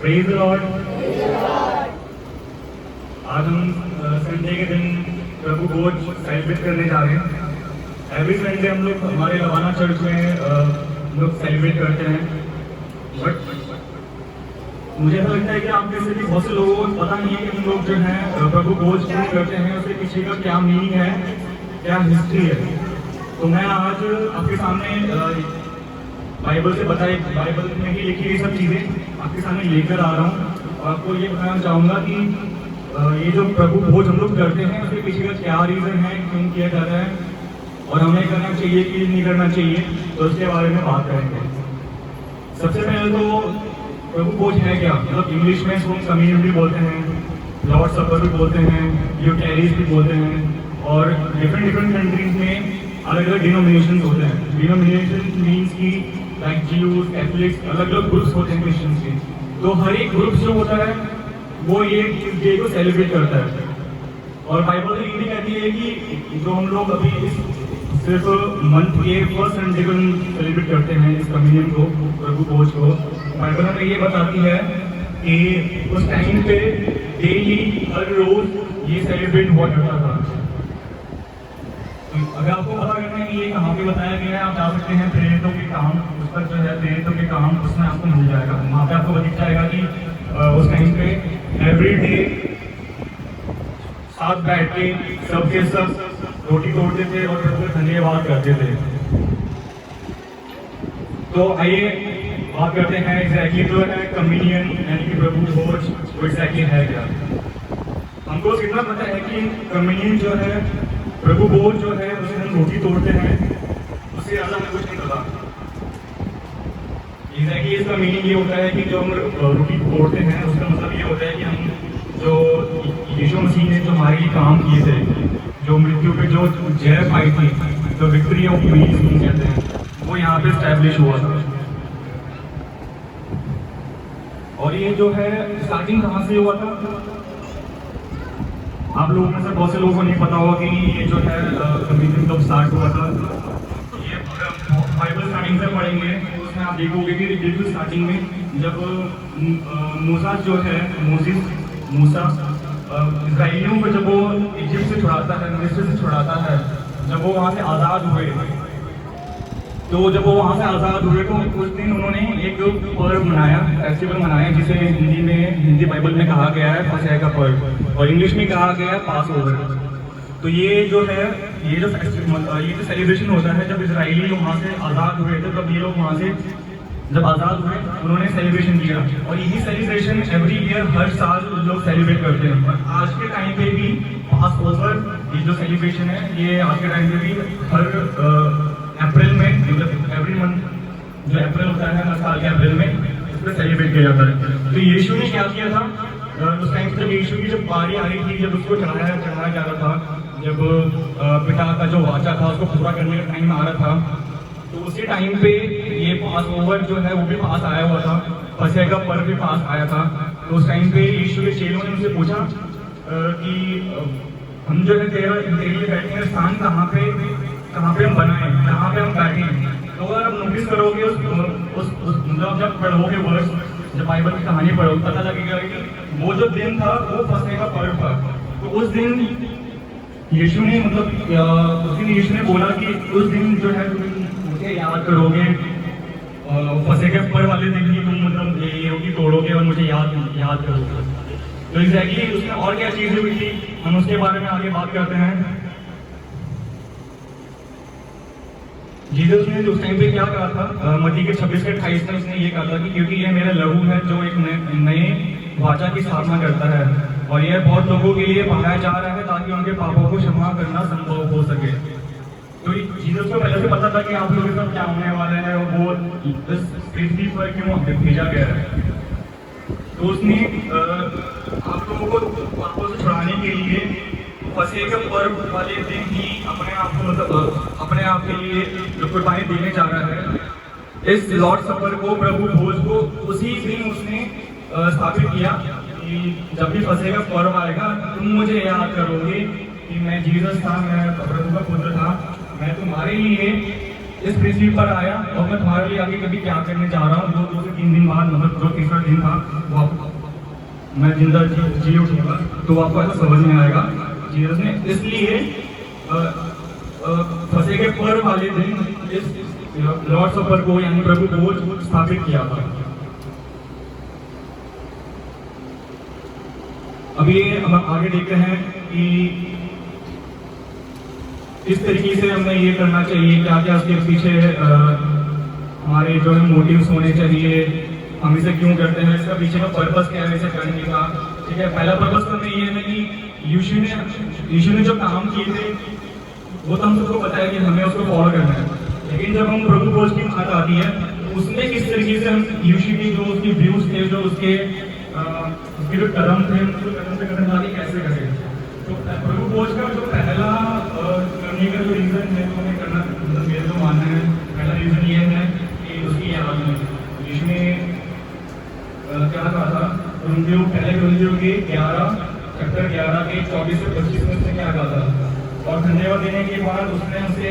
Praise the Lord. आज हम Sunday के दिन प्रभु भोज सेलिब्रेट करने जा रहे हैं। एवरी संडे हम लोग हमारे लवाना चर्च में लोग सेलिब्रेट करते हैं। बट मुझे ऐसा लगता है कि आप में से भी बहुत से लोगों को पता नहीं है कि हम लोग जो है प्रभु भोज क्यों करते हैं, उसके पीछे का क्या मीनिंग है, क्या हिस्ट्री है। तो मैं आज आपके सामने बाइबल से बताई, बाइबल में ही लिखी हुई सब चीज़ें आपके सामने लेकर आ रहा हूँ और आपको ये बताना चाहूँगा कि ये जो प्रभु भोज हम लोग करते हैं उसके पीछे का क्या रीज़न है, क्यों किया जाता है और हमें करना चाहिए कि नहीं करना चाहिए, तो उसके बारे में बात करेंगे। सबसे पहले तो प्रभु भोज है क्या, मतलब इंग्लिश में इसको कम्युनियन भी बोलते हैं, लॉर्ड सपर भी बोलते हैं, यूकैरिस्ट भी बोलते हैं और डिफरेंट कंट्रीज में अलग अलग डिनोमिनेशन होते हैं। डिनोमिनेशन मीन्स की लाइक ज्यूज, कैथलिक्स, अलग अलग ग्रुप्स होते हैं क्रिश्चियंस के। तो हर एक ग्रुप जो होता है वो ये डे को सेलिब्रेट करता है और बाइबल में ये कहती है कि जो हम लोग अभी इस सिर्फ मंथ के फर्स्ट संडे को सेलिब्रेट करते हैं इस कम्युनियन को, प्रभु भोज को, बाइबल हमें ये बताती है कि उस टाइम पे डेली हर रोज ये सेलिब्रेट हुआ करता था। अगर आपको पता करना है कि ये कहाँ पे बताया गया है, आप जा सकते हैं प्रेरितों के काम, उस पर जो है प्रेरितों के काम, उसमें आपको मिल जाएगा। वहाँ पे आपको दिख जाएगा कि उस टाइम पे एवरी डे साथ बैठ के सबके सब रोटी तोड़ते थे और प्रभु का धन्यवाद करते थे। तो आइए बात करते हैं एग्जैक्टली जो है कम्युनियन यानी कि प्रभु भोज वो एग्जैक्टली है क्या। हमको कितना पता है कि कम्युनियन जो है, प्रभु भोज जो है उसे हम रोटी तोड़ते हैं, उससे ज़्यादा हमें कुछ नहीं पता। एग्जैक्टली इसका मीनिंग ये होता है कि जो हम रोटी तोड़ते हैं उसका मतलब ये होता है कि हम जो यीशु मसीह ने जो हमारे लिए काम किए थे, जो मृत्यु पे जो जय पाई थी, जो विक्ट्री ऑफ पीस कहते हैं, वो यहाँ पे स्टैब्लिश हुआ था। और ये जो है स्टार्टिंग कहाँ से हुआ था, आप लोगों में से बहुत से लोगों को नहीं पता होगा कि ये जो है कम्युनियन कब स्टार्ट हुआ था। ये बाइबल स्टार्टिंग से पढ़ेंगे तो उसमें आप देखोगे कि बिल्कुल स्टार्टिंग में जब मूसा जो है मूसा इस्राएलियों को जब वो इजिप्ट से छुड़ाता है, मिस्र से छुड़ाता है, जब वो वहाँ से आज़ाद हुए, तो जब वो वहाँ से आज़ाद हुए तो उस दिन उन्होंने एक पर्व मनाया, फेस्टिवल मनाया, जिसे हिंदी बाइबल में कहा गया है फसह का पर्व और इंग्लिश में कहा गया है पास ओवर। तो ये जो है ये जो सेलिब्रेशन होता है जब इजराइली वहाँ से आज़ाद हुए थे, तब ये लोग वहाँ से जब आज़ाद हुए उन्होंने सेलिब्रेशन किया और यही सेलिब्रेशन एवरी ईयर हर साल लोग सेलिब्रेट करते हैं। और आज के टाइम पे भी पास ओवर ये जो सेलिब्रेशन है ये आज के टाइम पे भी हर अप्रैल में, मतलब एवरी मंथ जो अप्रैल होता है हर साल के अप्रैल में इस पर सेलिब्रेट किया जाता है। तो यीशु ने क्या किया था उस टाइम जब यीशु की जब बारी आ रही थी, जब उसको चढ़ाया जा रहा था, जब पिता का जो वाचा था उसको पूरा करने का टाइम आ रहा था, तो उसी टाइम पे ये पास ओवर जो है वो भी पास आया हुआ था, फसह का पर्व भी पास आया था। तो उस टाइम पे यीशु के चेलों ने उनसे पूछा कि हम जो है तेरे लिए बैठने का स्थान कहाँ पे हम बनाएं, कहाँ पे हम बैठें। तो अगर आप नोटिस करोगे उस मतलब जब पढ़ोगे वर्ष, जब बाइबल की कहानी पढ़ोगे, पता लगेगा कि वो जो दिन था वो फसह का पर्व था। तो उस दिन यीशु ने यीशु ने बोला कि उस दिन जो है तुम मुझे याद करोगे, फसह के पर्व वाले दिन ही तुम मतलब ये रोटी तोड़ोगे और मुझे याद करोगे। तो एग्जैक्टली उसमें और क्या चीज़ें हुई थी, हम उसके बारे में आगे बात करते हैं। जीसस ने उस टाइम पे क्या कहा था, मत्ती के 26:28 में उसने ये कहा था कि क्योंकि यह मेरा लहू है जो एक नए वाचा की स्थापना करता है और यह बहुत लोगों के लिए बहाया जा रहा है ताकि उनके पापों को क्षमा करना संभव हो सके। तो जीसस को पहले से पता था कि आप लोगों के साथ क्या होने वाला है और वो इस पृथ्वी पर क्यों भेजा गया है। तो उसने आप लोगों को पापों से छुड़ाने के लिए फसह के पर्व वाले दिन ही अपने आप को मतलब अपने आप के लिए जो कुर्बानी देने जा रहा है। इस लॉर्ड सपर को, प्रभु भोज को उसी दिन उसने स्थापित किया कि जब भी फसह का पर्व आएगा तुम मुझे याद करोगे कि मैं जीसस था, मैं प्रभु का पुत्र था, मैं तुम्हारे लिए इस पृथ्वी पर आया और मैं तुम्हारे लिए आगे कभी क्या करने जा रहा हूँ, 2 से 3 दिन बाद, मतलब जो तीसरा दिन था वो मैं जिंदा जी उठूंगा, तो आपको ऐसा समझ में आएगा। जीसस ने इसलिए फसह के पर्व वाले दिन इस लॉर्ड सपर को यानी प्रभु भोज स्थापित किया था। अभी हम आगे देखते हैं कि इस तरीके से हमें ये करना चाहिए, क्या क्या उसके पीछे हमारे जो है मोटिव्स होने चाहिए, हम इसे क्यों करते हैं, इसका पीछे का पर्पस क्या है इसे करने का। ठीक है, पहला पर्पस तो हमें ये है कि यीशु ने जो काम किए थे वो तो हम सबको पता है कि हमें उसको फॉलो करना है, लेकिन जब हम प्रभु भोज की बात आती है उसमें किस तरीके से हम यीशु की जो उसकी व्यूज थे, जो उसके जो कदम थे, उनको कदम से कदम डाली कैसे करें। तो प्रभु भोज का जो पहला करने का जो रीजन है, तो हमें करना, मतलब मेरा जो मानना है, पहला रीजन ये है कि उसकी याद में यीशु ने क्या कहा था, पहले कुरिन्थियों के 11 चैप्टर 11 के 24 से 25 में उसने क्या कहा था, और धन्यवाद देने के बाद उसने हमसे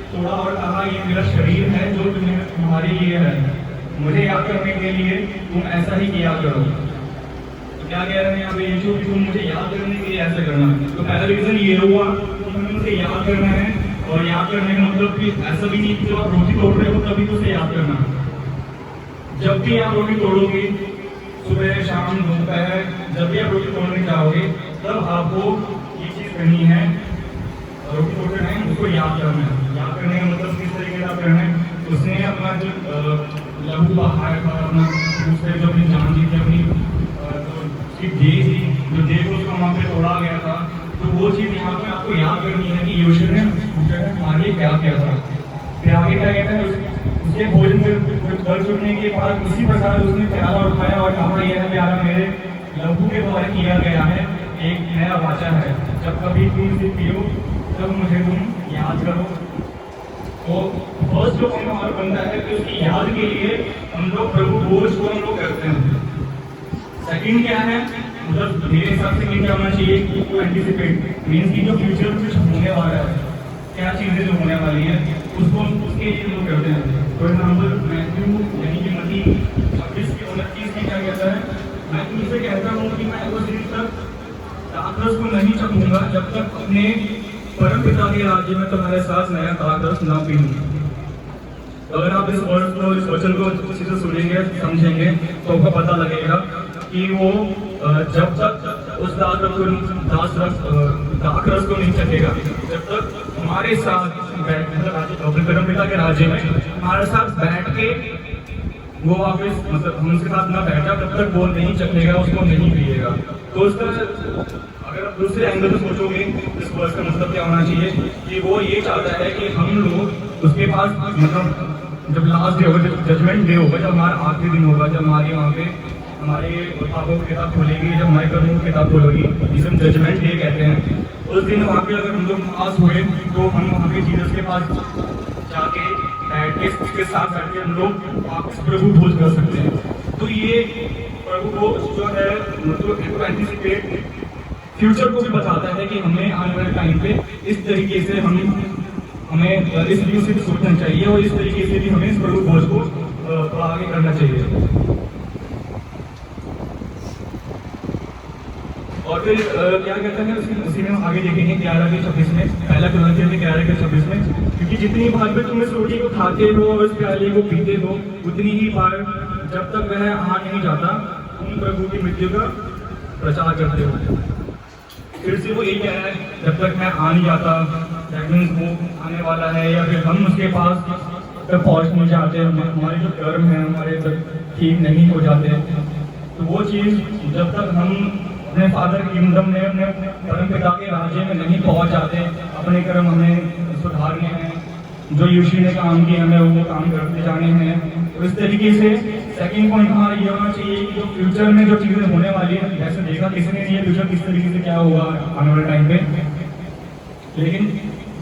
थोड़ा और कहा, ये मेरा शरीर है जो तुम्हारे लिए है, मुझे याद करने के लिए तुम ऐसा ही किया करो। तो क्या कह रहे हैं यहाँ पे यीशु कि तुम मुझे याद करने के लिए ऐसा करना है। तो पहला रीजन ये हुआ कि हमें उसे याद करना है, और याद करने का मतलब कि ऐसा भी नहीं कि जब आप रोटी तोड़ रहे हो तभी तो उसे याद करना है। जब भी आप रोटी तोड़ोगे, सुबह शाम दोपहर, जब भी आप रोटी तोड़ने जाओगे तब आपको ये चीज़ करनी है, रोटी तोड़ते टाइम उसको याद करना है। याद करने का मतलब किस तरीके से करना है, उसने अपना जो लहू बहाया था, अपना दूसरे जो अपनी जान दी थी, अपनी उसकी देह थी, जो देह को उसका वहाँ पे तोड़ा गया था, तो वो चीज़ यहाँ पे आपको याद करनी है कि यीशु ने आगे क्या किया था। फिर आगे क्या कहता है, उसके भोजन में कर चुकने के बाद इसी प्रकार उसने प्याला उठाया और कहा, यह प्याला मेरे लहू के द्वारा किया गया है, एक नया वाचा है, जब कभी तुम इसे पियो तब मुझे तुम याद करो। तो फर्स्ट जो पॉइंट हमारा बनता है कि उसकी याद के लिए हम लोग प्रभु भोज को हम लोग करते हैं। सेकंड क्या है, मतलब मेरे हिसाब से क्या होना चाहिए कि टू एंटिसिपेट, मीन्स की जो फ्यूचर में कुछ होने वाला है, क्या चीज़ें जो होने वाली है उसको उसके लिए लोग करते हैं। फॉर एग्जाम्पल मैथ्यू यानी कि मत्ती 26:29 में क्या कहता है, मैं तुमसे कहता हूँ कि मैं उस दिन तक दाखरस को नहीं चखूंगा जब तक अपने परम पिता के राज्य में तुम्हारे साथ नया दाखरस ना पीऊं। अगर आप इस वर्ड को, इस वचन को अच्छे से सुनेंगे, समझेंगे, तो आपको पता लगेगा कि वो जब तक उस दाखरस को नहीं चखेगा, जब तक हमारे साथ अपने परम पिता के राज्य में हमारे साथ बैठ के वो वापस, मतलब हम उसके साथ ना बैठा तब तक वो नहीं चखेगा, उसको नहीं पिएगा। तो उसका अगर आप दूसरे एंगल से सोचोगे, इस वर्ष का मतलब क्या होना चाहिए कि वो ये चाहता है कि हम लोग उसके पास, मतलब जब लास्ट डे होगा, जब जजमेंट डे होगा, जब हमारा आखिरी दिन होगा, जब हमारे वहाँ पे हमारे पापों की किताब खोलेगी, जब हमारे कर्मों की किताब खोलेगी, जिसे हम जजमेंट डे कहते हैं, उस दिन वहाँ पे अगर हम लोग पास हुए तो हम वहाँ पे जीसस के पास जाके बैठ के उसके साथ बैठ के हम लोग वापस प्रभु भोज कर सकते हैं। तो ये प्रभु भोज जो है, मतलब एंटिसिपेट फ्यूचर को भी बताता है कि हमें आने वाले टाइम पे इस तरीके से हमें इस व्यू से भी सोचना चाहिए, और इस तरीके से भी हमें इस प्रभु भोज को आगे करना चाहिए। और फिर क्या कहता है उसी में हम आगे देखेंगे 11 के 26 में, पहला कुरिन्थियों के 11 के 26 में, क्योंकि जितनी बार भी तुम इस रोटी को खाते हो और इस प्याले को पीते हो, उतनी ही बार जब तक वह आ नहीं जाता तुम प्रभु की मृत्यु का प्रचार करते हो। फिर से वो यही कह रहा है, जब तक मैं आ नहीं जाता, दैट मीन्स वो आने वाला है, या फिर हम उसके पास तक पहुँच नहीं जाते, हमारे जो कर्म हैं हमारे तक ठीक नहीं हो जाते, तो वो चीज़ जब तक हम अपने फादर किंगडम में, अपने परम पिता के राज्य में नहीं पहुंच जाते, अपने कर्म हमें सुधारने हैं, जो यीशु ने काम किए हमें वो काम करते जाने हैं। तो इस तरीके से सेकंड पॉइंट हमारा ये होना चाहिए कि जो फ्यूचर में जो चीज़ें होने वाली है, जैसे देखा किसी ने ये फ्यूचर किस तरीके से क्या होगा आने वाले टाइम पे, लेकिन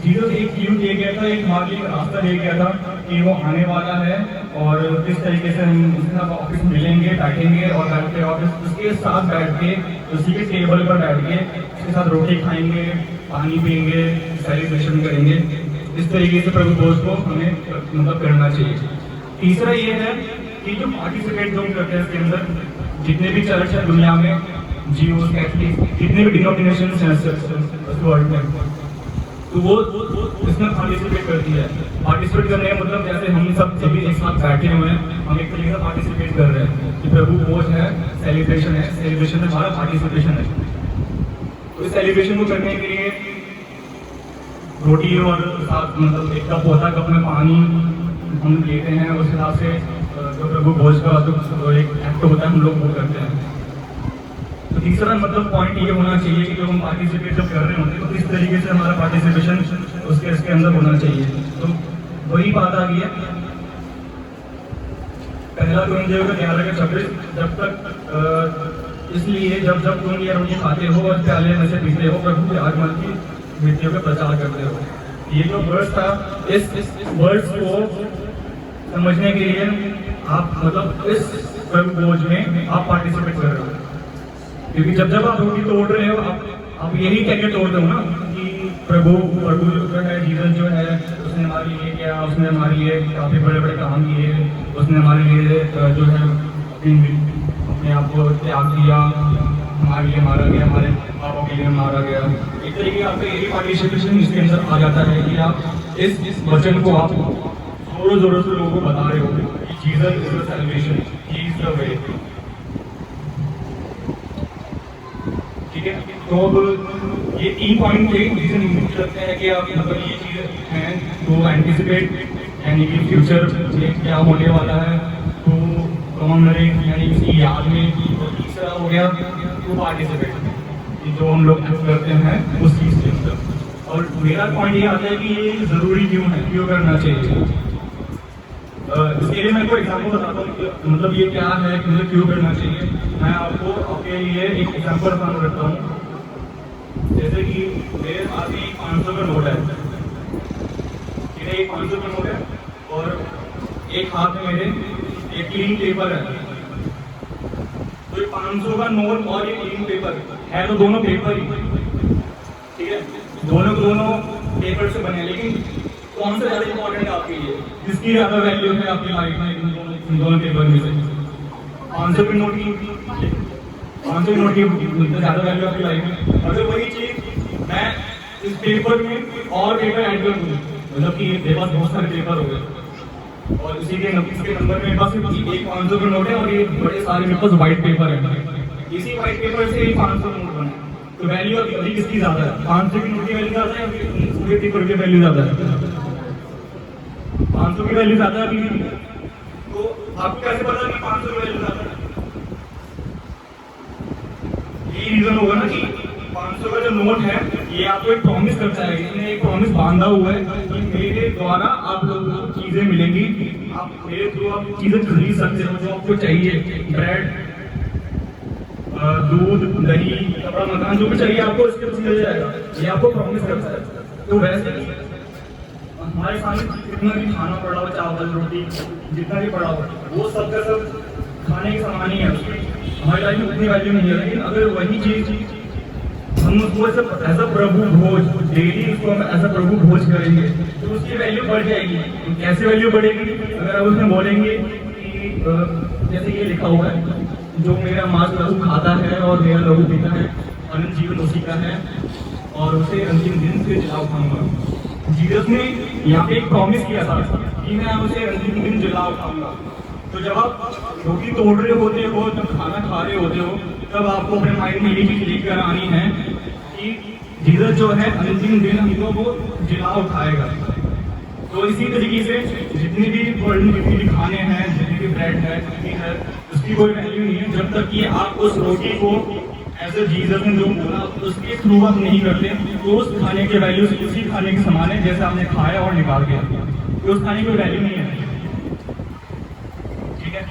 जीसस एक क्लू दे गया था, एक हमारे लिए रास्ता दे गया था कि वो आने वाला है, और किस तरीके से हम उसके साथ ऑफिस मिलेंगे, बैठेंगे, और बैठ के ऑफिस उसके साथ बैठ के उसी के टेबल पर बैठ के उसके साथ रोटी खाएंगे, पानी पियेंगे, सेलिब्रेशन करेंगे। इस तरीके से प्रभु भोज को हमें मतलब करना चाहिए। तीसरा ये है कि जो पार्टिसिपेट जो हम करते हैं इसके अंदर जितने भी चर्च है दुनिया में, जियो कैथलिक, जितने भी डिनोमिनेशन हैं वर्ल्ड में, तो वो इसमें पार्टिसिपेट करती है। पार्टिसिपेट करने का मतलब जैसे हम सब सभी एक साथ बैठे हुए हैं, हम एक तरीके से पार्टिसिपेट कर रहे हैं कि प्रभु भोज है, सेलिब्रेशन है, सेलिब्रेशन में हमारा पार्टिसिपेशन है। तो इस सेलिब्रेशन को करने के लिए रोटी और साथ मतलब एक कप होता है, कप में पानी हम लेते हैं, उस हिसाब से जो प्रभु भोज का जो एक एक्ट होता है हम लोग वो करते हैं। तो तीसरा मतलब पॉइंट ये होना चाहिए कि जो हम पार्टिसिपेट जब कर रहे होते हैं तो किस तरीके से हमारा पार्टिसिपेशन इसके अंदर होना चाहिए। तो वही बात आ गई है, पहला कुरिन्थियों 11:26, जब तक इसलिए जब तुम ये रोटी खाते हो और प्याले में से पीते हो, प्रभु के आगमन की मृत्यु का प्रचार करते हो। ये जो वर्ड्स था, इस वर्ड्स को समझने के लिए आप मतलब इस प्रभु भोज में आप पार्टिसिपेट कर रहे हो, क्योंकि जब आप रोटी तोड़ रहे हो आप यही कह के तोड़ दो ना कि प्रभु जो है, जीसस जो है उसने हमारे लिए किया, उसने हमारे लिए काफ़ी बड़े बड़े काम किए, उसने हमारे लिए जो है अपने आप को त्याग दिया, हमारे लिए मारा गया, हमारे पापों के लिए मारा गया। एक तरीके का आपका यही पार्टिसिपेशन इसके अंदर आ जाता है कि आप इस वचन को आप जोरों से लोगों को बता रहे हो कि Jesus is the salvation, he is the way. ठीक है, तो अब ये 3 पॉइंट थे जिसे मुझे लगता है कि आप मतलब ये चीज़ें हैं तो एंटिसिपेट यानी कि फ्यूचर में क्या होने वाला है तो कॉमेमोरेट यानी इसकी याद में, और तीसरा हो गया तो पार्टिसिपेट जो हम लोग करते हैं उस चीज़ के अंदर। और मेरा पॉइंट ये आता है कि ये ज़रूरी क्यों है, क्यों करना चाहिए। इसके लिए मैं आपको एग्जाम्पल बताता हूँ मतलब ये क्या है, मुझे क्यों करना चाहिए। मैं आपको आपके लिए एक एग्जाम्पल बताना रखता हूँ। जैसे कि मेरे पास ही 500 का नोट है, ठीक है, 500 का नोट है और एक हाथ में मेरे एक क्लीन पेपर है। तो ये 500 का नोट और ये क्लीन पेपर है, तो दोनों पेपर ही, ठीक है, दोनों पेपर से बने, लेकिन कौन सा ज्यादा इंपॉर्टेंट है आपके लिए, किसकी ज्यादा वैल्यू है आपकी लाइफ में इन दोनों पेपर में से। 500 की नोट की 500 की नोट की ज्यादा वैल्यू आपकी लाइफ में। अगर वही चीज मैं इस पेपर में और पेपर ऐड कर दूँ, मतलब कि मेरे पास बहुत सारे पेपर हो गए और इसी के नंबर मेरे पास एक 500 का नोट है और ये बड़े सारे मेरे पास व्हाइट पेपर है, इसी व्हाइट पेपर से 500 का नोट बने, तो वैल्यू अभी किसकी ज्यादा है, 500 की नोट की वैल्यू ज्यादा है या पूरे पेपर की वैल्यू ज्यादा है? 500 की वैल्यू ज्यादा है अभी। तो आपको कैसे पता कि 500 की वैल्यू ज्यादा है? ये रीजन होगा ना कि 500 का जो नोट है ये आपको एक प्रॉमिस करता है, इसने एक प्रॉमिस बांधा हुआ है कि मेरे द्वारा आप लोगों को चीजें मिलेंगी, आप मेरे थ्रू आप चीजें खरीद सकते हो जो आपको चाहिए, ब्रेड, दूध, दही, कपड़ा, मकान, जो भी चाहिए आपको इसके थ्रू मिल जाएगा, ये आपको प्रॉमिस करता है। तो वैसे हमारे सामने कितना भी खाना पड़ा हो, चावल रोटी जितना भी पड़ा हो, वो सब का सब खाने के सामान ही है, हमारी लाइफ में उतनी वैल्यू नहीं है। लेकिन अगर वही चीज हम उसको as a Prabhu Bhoj, daily उसको हम एज अ प्रभु भोज करेंगे तो उसकी वैल्यू बढ़ जाएगी। कैसे वैल्यू बढ़ेगी? अगर आप उसमें बोलेंगे कि जैसे ये लिखा हुआ है, जो मेरा मांस लहू खाता है और मेरा लहू पीता है अनंत जीवन उसी का है और उसे अंतिम दिन फिर जिला उठाऊंगा। जीसस ने यहाँ पे एक प्रॉमिस किया था कि मैं उसे अंतिम दिन जिला उठाऊंगा। तो जब आप रोटी तोड़ रहे होते हो, जब खाना खा रहे होते हो, तब आपको अपने माइंड में ये चीज लेकर आनी है कि जीसस जो है अंतिम दिन हमको वो जिला उठाएगा। तो इसी तरीके से जितनी भी वर्ल्ड में जितनी भी खाने हैं, जितनी भी ब्रेड है, जितनी है, उसकी कोई वैल्यू नहीं है जब तक कि आप उस रोटी को ऐसे जीसस ने जो बोला उसके थ्रू आप नहीं करते। तो उस खाने की वैल्यू उसी खाने के समान है जैसे आपने खाया और निकाल दिया, तो उस खाने की कोई वैल्यू नहीं है। ठीक है,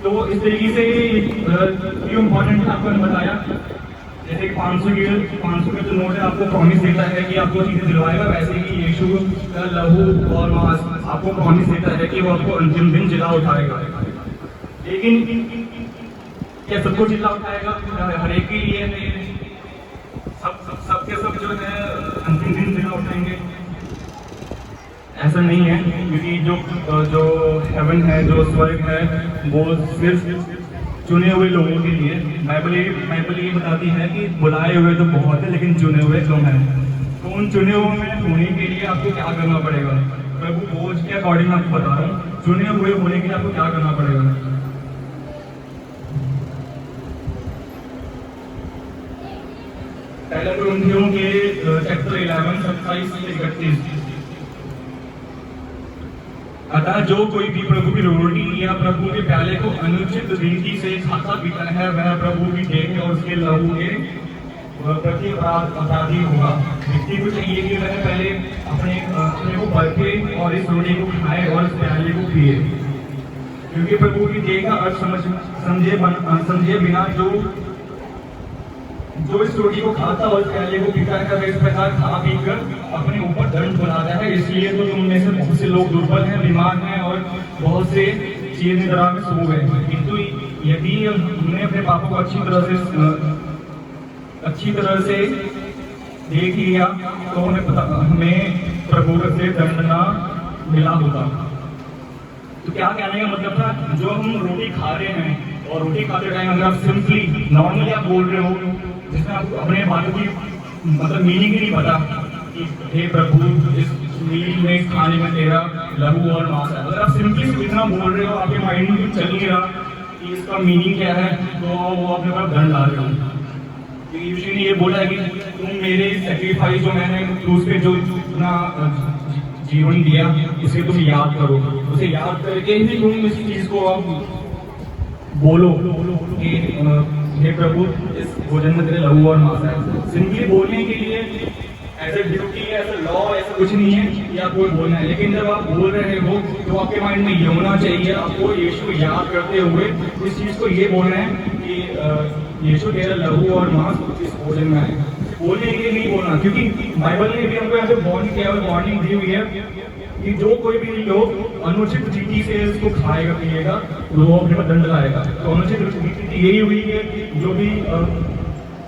तो इस तरीके से क्यों इम्पोर्टेंट है आपको बताया। जैसे 500 का जो नोट है आपको प्रॉमिस देता है कि आपको चीजें दिलवाएगा, वैसे ही यीशु का लहू और मांस आपको प्रॉमिस देता है कि वो आपको अंतिम दिन जिला उठाएगा। लेकिन क्या सबको जिला उठाएगा? हर एक के लिए सबके सब जो है अंतिम दिन जिला उठाएंगे? ऐसा नहीं है, क्योंकि जो हेवन है, जो स्वर्ग है, वो सिर्फ चुने हुए लोगों के लिए। बाइबल ये बताती है कि बुलाए हुए तो बहुत है, लेकिन चुने हुए कम है। तो उन चुने हुए में होने के लिए आपको क्या करना पड़ेगा? प्रभु बोझ के अकॉर्डिंग आपको बता रहा हूँ, चुने हुए होने के लिए आपको क्या करना पड़ेगा। पहला कुरिन्थियों के चैप्टर 11 27 से 31। अतः जो कोई भी प्रभु की रोटी या प्रभु के प्याले को अनुचित रीति से खाता पीता है, वह प्रभु की देह और उसके लहू के प्रति अपराधी होगा। व्यक्ति को चाहिए कि वह पहले अपने को परखे और इस रोटी को खाए और इस प्याले को पिए, क्योंकि प्रभु की देह का अर्थ समझे बिना जो इस रोटी को खाता और इस प्याले को पीता है, वह इस प्रकार खा पी कर अपने ऊपर दंड बुलाता है। इसलिए तो तुम में से बहुत से लोग दुर्बल हैं, बीमार हैं और बहुत से चीज निद्रा में सो गए। किंतु यदि हमने अपने पापों को अच्छी तरह से देख लिया तो हमें प्रभु से दंड ना मिला होगा। तो क्या कहने का मतलब था, जो हम रोटी खा रहे हैं और रोटी खाते टाइम अगर आप सिंपली नॉर्मली आप बोल रहे हो, जिसमें आपको अपने बातों की मतलब मीनिंग ही नहीं पता कि हे प्रभु इस मील में खाने में तेरा लहू और मांस है, अगर आप सिंपली इतना बोल रहे हो, आपके माइंड में चल नहीं रहा कि इसका मीनिंग क्या है, तो वो अपने पास दंड ला रहे हो। क्योंकि यीशु ने ये बोला है कि तुम मेरे सेक्रीफाइस जो मैंने क्रूस पे जो अपना जीवन दिया उसे तुम याद करो, उसे याद करके ही तुम इस चीज को आप बोलो कि हे प्रभु इस भोजन में तेरे लहू और मांस है। सिंपली बोलने के लिए ऐसा ड्यूटी है, ऐसा लॉ, ऐसा कुछ नहीं है कि आपको बोलना है, लेकिन जब आप बोल रहे हो तो आपके माइंड में ये होना चाहिए, आपको यीशु याद करते हुए इस चीज को ये बोलना है कि यीशु तेरा लहू और मांस इस भोजन में है। बोलने के लिए नहीं बोलना, क्योंकि बाइबल ने भी हमको ऐसे वार्निंग दी हुई है कि जो कोई भी लोग अनुचित रीति से इसको खाएगा पिएगा तो वो अपने पर दंड लाएगा। तो अनुचित रीति यही हुई है, जो भी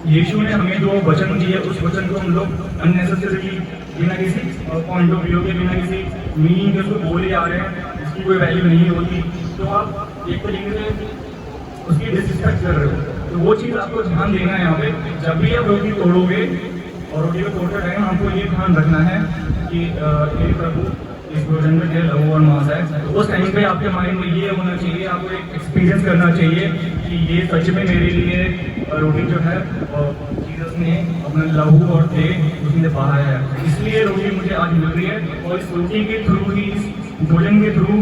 यीशु ने हमें जो वचन दिया उस वचन को हम लोग अननेसेसरीली बिना किसी पॉइंट ऑफ व्यू के, बिना किसी मीनिंग के उसको बोले आ रहे हैं, इसकी कोई वैल्यू नहीं होती, तो आप एक तरीके से उसकी डिसरिस्पेक्ट कर रहे हो। तो वो चीज़ आपको ध्यान देना है यहाँ पे, जब भी आप रोटी तोड़ोगे और रोटी को तोड़ते टाइम हमको ये ध्यान रखना है कि हे प्रभु इस भोजन में तेरा लहू और मांस है। तो उस टाइम पे आपके माइंड में ये होना चाहिए, आपको एक एक्सपीरियंस करना चाहिए कि ये सच में मेरे लिए रोटी जो है जीसस ने अपना लहू और देह उसने बहाया है, इसलिए रोटी मुझे आज मिल रही है। और इस रोटी के थ्रू ही, इस भोजन के थ्रू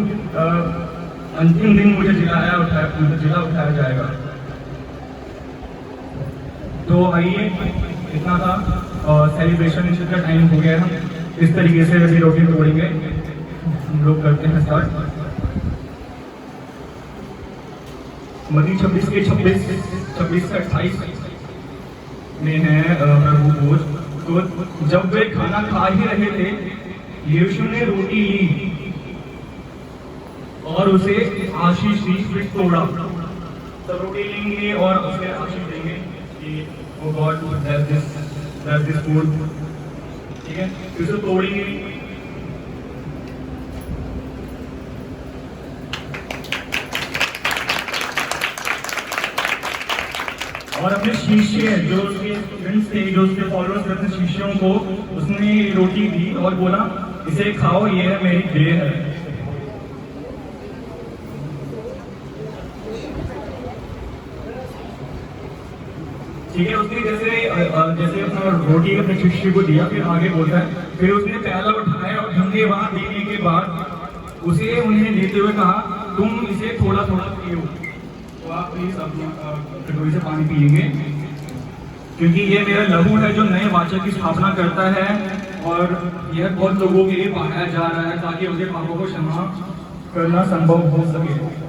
अंतिम दिन मुझे जिला उठाया जाएगा। तो आइए, इतना था सेलिब्रेशन का टाइम हो गया। हम इस तरीके से अभी रोटी तोड़ेंगे, हम लोग करते हैं स्टार्ट। मत्ती 26 के 26 से 28 में है प्रभु भोज। तो जब वे खाना खा ही रहे थे, यीशु ने रोटी ली और उसे आशीष दी, फिर तोड़ा। सब रोटी लेंगे और उसे आशीष देंगे कि ओ गॉड ब्लेस दिस फूड, ठीक है। फिर उसे तोड़ेंगे और अपने शिष्य जो उसके स्टूडेंट्स थे, जो उसके फॉलोअर्स थे, अपने शिष्यों को उसने रोटी दी और बोला इसे खाओ, ये है मेरी देह है। ठीक है, उसने जैसे अपना रोटी अपने शिष्य को दिया, फिर आगे बोलता है, फिर उसने प्याला उठाया और धन्यवाद देने के बाद उसे उन्हें देते हुए कहा तुम इसे थोड़ा थोड़ा पियो। तो आप प्लीज अपना कटोरी से पानी पिएंगे, क्योंकि ये मेरा लहू है जो नए वाचा की स्थापना करता है और यह बहुत लोगों के लिए बहाया जा रहा है ताकि उनके पापों को क्षमा करना संभव हो सके।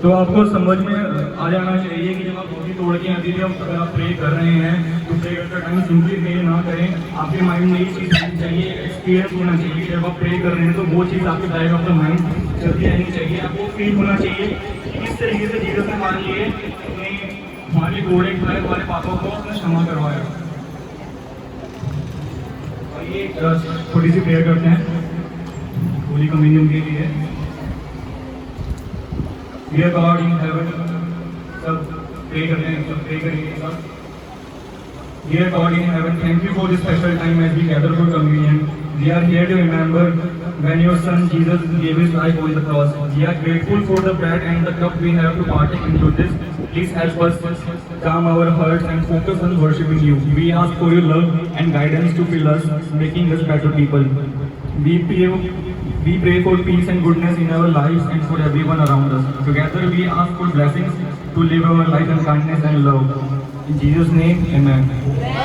तो आपको समझ में आ जाना चाहिए कि जब आप रोटी तोड़ के आती जब आप प्रे कर रहे हैं तो प्रे करते टाइम सिंपली प्रे ना करें। आपके माइंड में ये चीज़ आनी चाहिए, एक्सपीरियंस होना चाहिए। जब आप प्रे कर रहे हैं तो वो चीज़ आपके बैक ऑफ द माइंड चलती रहनी चाहिए। आपको फील होना चाहिए कि किस तरीके से जीसस ने मान लिए हमारे घोड़े खाए, हमारे पापों को उसने क्षमा करवाया। ये थोड़ी सी प्रेयर करते हैं होली कम्युनियन के लिए। डियर गॉड इन हेवन, सब प्रे करते हैं, सब प्रे करेंगे सब। Dear God in heaven, thank you for this special time as we gather for communion. We are here to remember when your son Jesus gave his life on the cross. We are grateful for the bread and the cup we have to partake into this. Please help us calm our hearts and focus on worshiping you. We ask for your love and guidance to fill us, making us better people. We pray for peace and goodness in our lives and for everyone around us. Together we ask for blessings to live our life in kindness and love. In Jesus' name, amen.